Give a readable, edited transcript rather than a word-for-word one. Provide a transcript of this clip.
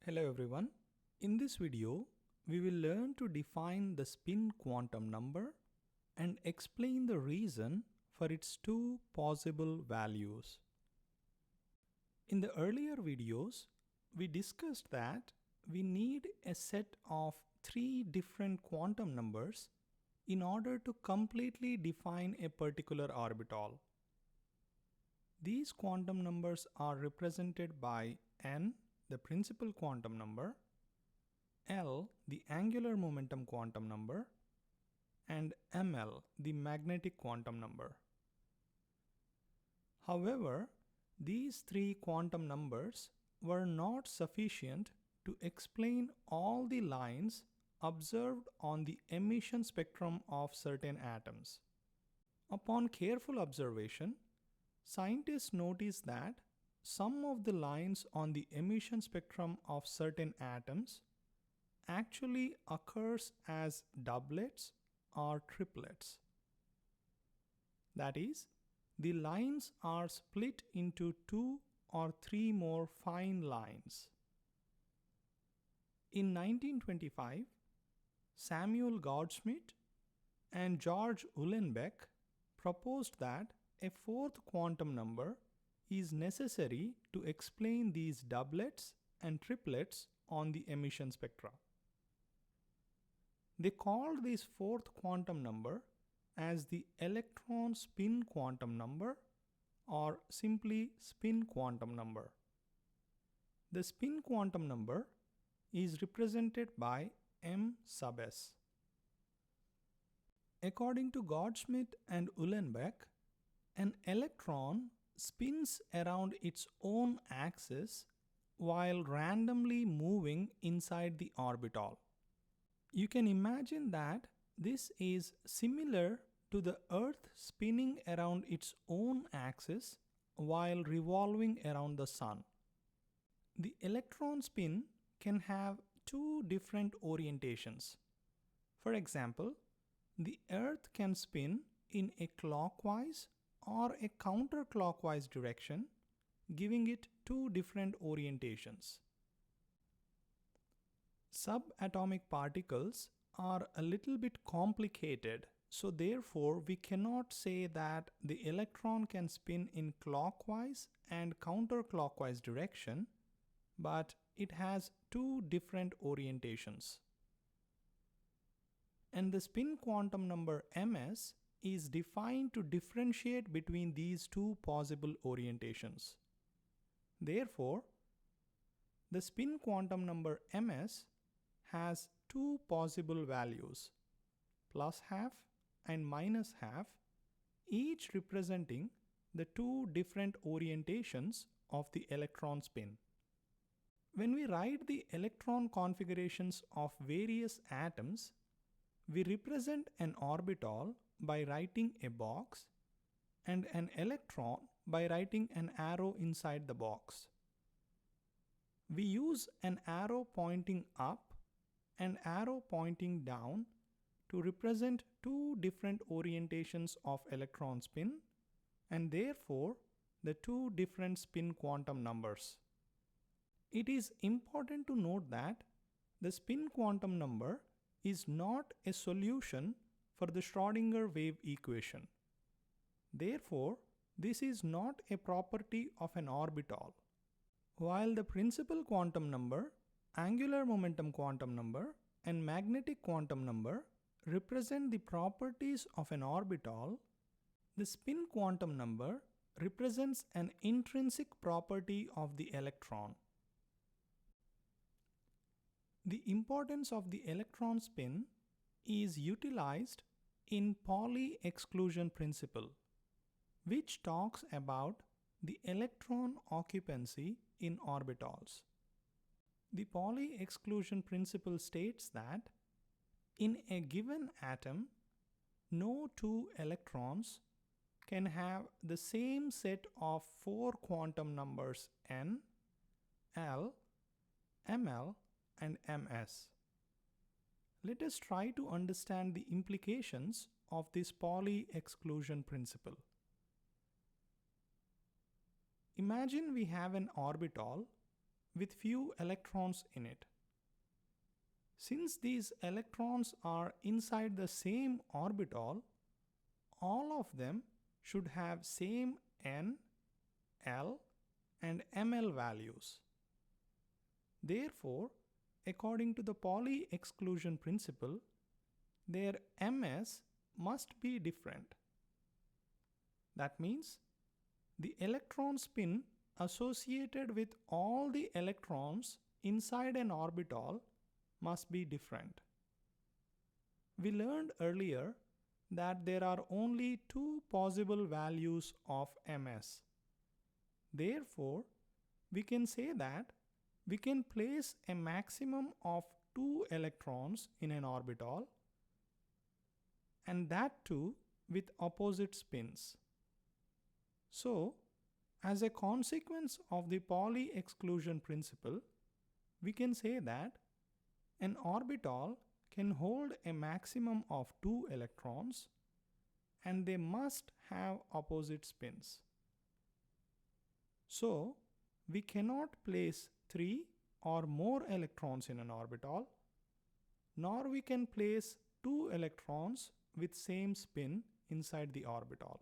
Hello everyone. In this video, we will learn to define the spin quantum number and explain the reason for its two possible values. In the earlier videos, we discussed that we need a set of three different quantum numbers in order to completely define a particular orbital. These quantum numbers are represented by n, the principal quantum number, L, the angular momentum quantum number, and ml, the magnetic quantum number. However, these three quantum numbers were not sufficient to explain all the lines observed on the emission spectrum of certain atoms. Upon careful observation, scientists noticed that some of the lines on the emission spectrum of certain atoms actually occurs as doublets or triplets. That is, the lines are split into two or three more fine lines. In 1925, Samuel Goudsmit and George Uhlenbeck proposed that a fourth quantum number is necessary to explain these doublets and triplets on the emission spectra. They called this fourth quantum number as the electron spin quantum number, or simply spin quantum number. The spin quantum number is represented by m sub s. According to Goudsmit and Uhlenbeck, an electron spins around its own axis while randomly moving inside the orbital. You can imagine that this is similar to the Earth spinning around its own axis while revolving around the Sun. The electron spin can have two different orientations. For example, the Earth can spin in a clockwise or a counterclockwise direction, giving it two different orientations. Subatomic particles are a little bit complicated, so therefore we cannot say that the electron can spin in clockwise and counterclockwise direction, but it has two different orientations. And the spin quantum number ms is defined to differentiate between these two possible orientations. Therefore, the spin quantum number ms has two possible values, plus half and minus half, each representing the two different orientations of the electron spin. When we write the electron configurations of various atoms, we represent an orbital by writing a box and an electron by writing an arrow inside the box. We use an arrow pointing up and arrow pointing down to represent two different orientations of electron spin and therefore the two different spin quantum numbers. It is important to note that the spin quantum number is not a solution for the Schrödinger wave equation. Therefore, this is not a property of an orbital. While the principal quantum number, angular momentum quantum number, and magnetic quantum number represent the properties of an orbital, the spin quantum number represents an intrinsic property of the electron. The importance of the electron spin is utilized in Pauli exclusion principle, which talks about the electron occupancy in orbitals. The Pauli exclusion principle states that in a given atom, no two electrons can have the same set of four quantum numbers n, l, ml, and ms. Let us try to understand the implications of this Pauli exclusion principle. Imagine we have an orbital with few electrons in it. Since these electrons are inside the same orbital, all of them should have same n, l, and ml values. Therefore, according to the Pauli exclusion principle, their ms must be different. That means the electron spin associated with all the electrons inside an orbital must be different. We learned earlier that there are only two possible values of ms. Therefore, we can say that we can place a maximum of 2 electrons in an orbital, and that too with opposite spins. So, as a consequence of the Pauli exclusion principle, we can say that an orbital can hold a maximum of 2 electrons and they must have opposite spins. So, we cannot place 3 or more electrons in an orbital, nor we can place 2 electrons with same spin inside the orbital.